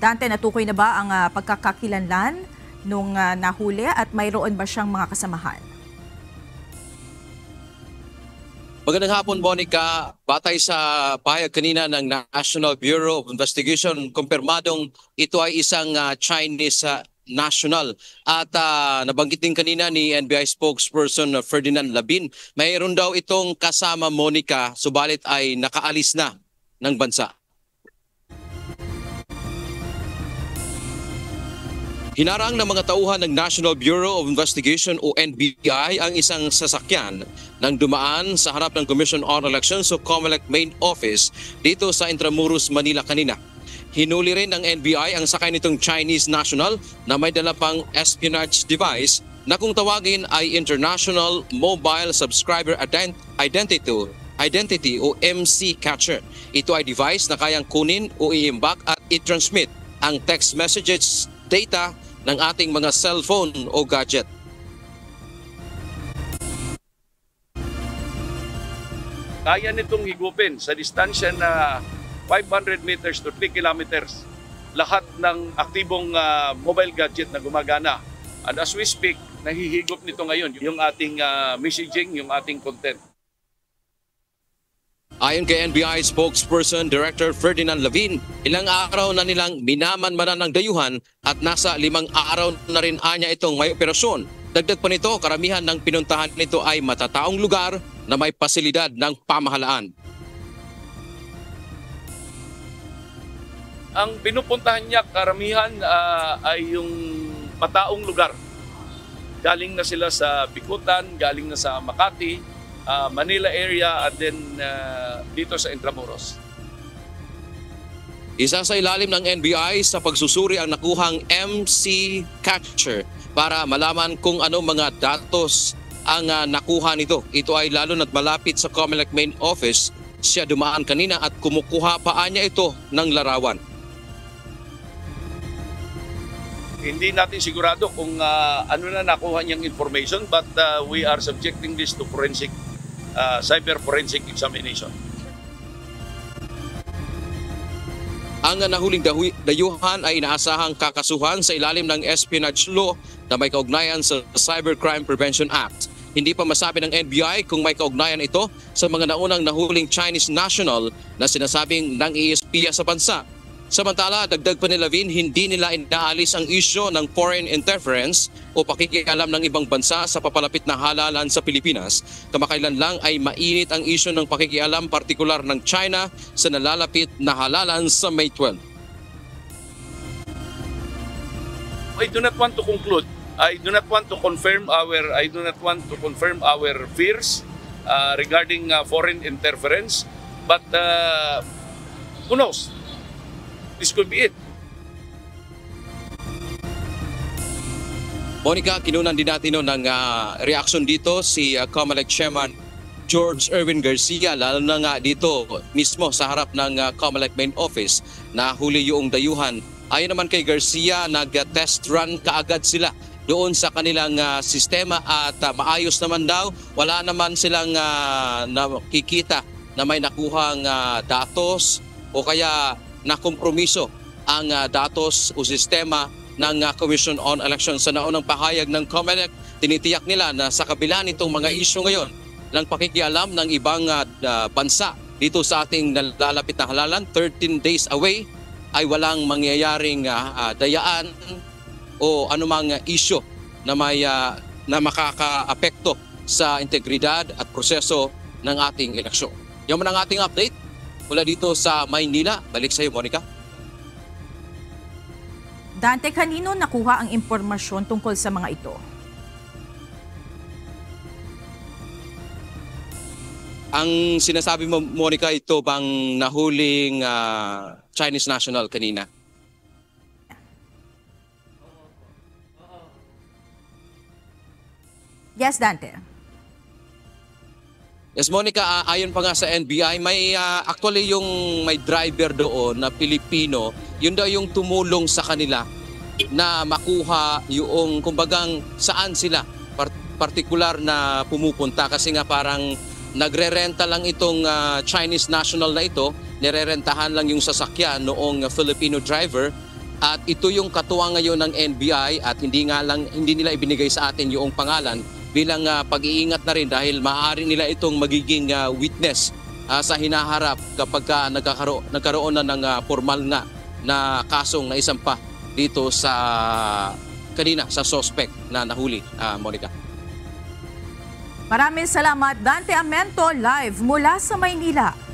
Dante, natukoy na ba ang pagkakakilanlan nung nahuli at mayroon ba siyang mga kasamahan? Magandang hapon, Monica. Batay sa pahayag kanina ng National Bureau of Investigation, kumpirmadong ito ay isang Chinese national. At nabanggit din kanina ni NBI spokesperson Ferdinand Labin, mayroon daw itong kasama, Monica, subalit ay nakaalis na ng bansa. Hinarang ng mga tauhan ng National Bureau of Investigation o NBI ang isang sasakyan nang dumaan sa harap ng Commission on Elections o COMELEC main office dito sa Intramuros, Manila kanina. Hinuli rin ng NBI ang sakay nitong Chinese national na may dala pang espionage device na kung tawagin ay International Mobile Subscriber Identity o MC Catcher. Ito ay device na kayang kunin o i-imbak at i-transmit ang text messages data ng ating mga cellphone o gadget. Kaya nitong higupin sa distansya na 500 meters to 3 kilometers lahat ng aktibong mobile gadget na gumagana. And as we speak, nahihigop nito ngayon yung ating messaging, yung ating content. Ayon kay NBI spokesperson Director Ferdinand Labin, ilang araw na nilang minamanmanan ng dayuhan at nasa 5 araw na rin anya itong may operasyon. Dagdag pa nito, karamihan ng pinuntahan nito ay matataong lugar na may pasilidad ng pamahalaan. Ang pinupuntahan niya karamihan ay yung mataong lugar. Galing na sila sa Bikutan, galing na sa Makati, Manila area at then dito sa Intramuros. Isa sa ilalim ng NBI sa pagsusuri ang nakuhang MC Catcher para malaman kung ano mga datos ang nakuha nito. Ito ay lalo na't malapit sa COMELEC main office. Siya dumaan kanina at kumukuha pa niya ito ng larawan. Hindi natin sigurado kung ano na nakuha niyang information but we are subjecting this to cyber forensic examination. Ang nahuling dayuhan ay inaasahang kakasuhan sa ilalim ng espionage law na may kaugnayan sa Cybercrime Prevention Act. Hindi pa masabi ng NBI kung may kaugnayan ito sa mga naunang nahuling Chinese national na sinasabing nang-iispiya sa bansa. Samantala, dagdag pa ni Labin, hindi nila inaalis ang isyu ng foreign interference o pakikialam ng ibang bansa sa papalapit na halalan sa Pilipinas. Kamakailan lang ay mainit ang isyu ng pakikialam partikular ng China sa nalalapit na halalan sa May 12. I do not want to conclude. I do not want to confirm our fears regarding foreign interference, but who knows? This could be it. Monica, kinunan din natin ng reaksyon dito si COMELEC Chairman George Erwin Garcia, lalo na nga dito mismo sa harap ng COMELEC main office na huli yung dayuhan. Ayon naman kay Garcia, nag-test run kaagad sila doon sa kanilang sistema at maayos naman daw. Wala naman silang nakikita na may nakuhang datos o kaya na kompromiso ang datos o sistema ng Commission on Elections. Sa naunang pahayag ng COMELEC, tinitiyak nila na sa kabila nitong mga isyu ngayon ng pakikialam ng ibang bansa dito sa ating nalalapit na halalan, 13 days away, ay walang mangyayaring dayaan o anumang isyu na may na makakaapekto sa integridad at proseso ng ating eleksyon. Yan man ang ating update. Mula dito sa Maynila, balik sa iyo, Monica. Dante, kanino nakuha ang impormasyon tungkol sa mga ito? Ang sinasabi mo, Monica, ito bang nahuling Chinese national kanina? Yes, Dante. Yes, Monica, ayon pa nga sa NBI, may actually yung may driver doon na Pilipino, yun daw yung tumulong sa kanila na makuha yung kumbagang saan sila partikular na pumupunta kasi nga parang nagre-renta lang itong Chinese national na ito, nirerentahan lang yung sasakyan noong Filipino driver At ito yung katuwang ngayon ng NBI at hindi nila ibinigay sa atin yung pangalan bilang pag-iingat na rin dahil maaari nila itong magiging witness sa hinaharap kapag nagkaroon na ng formal na kasong na isampa dito sa kanina sa suspect na nahuli, Monica. Maraming salamat, Dante Amento, live mula sa Maynila.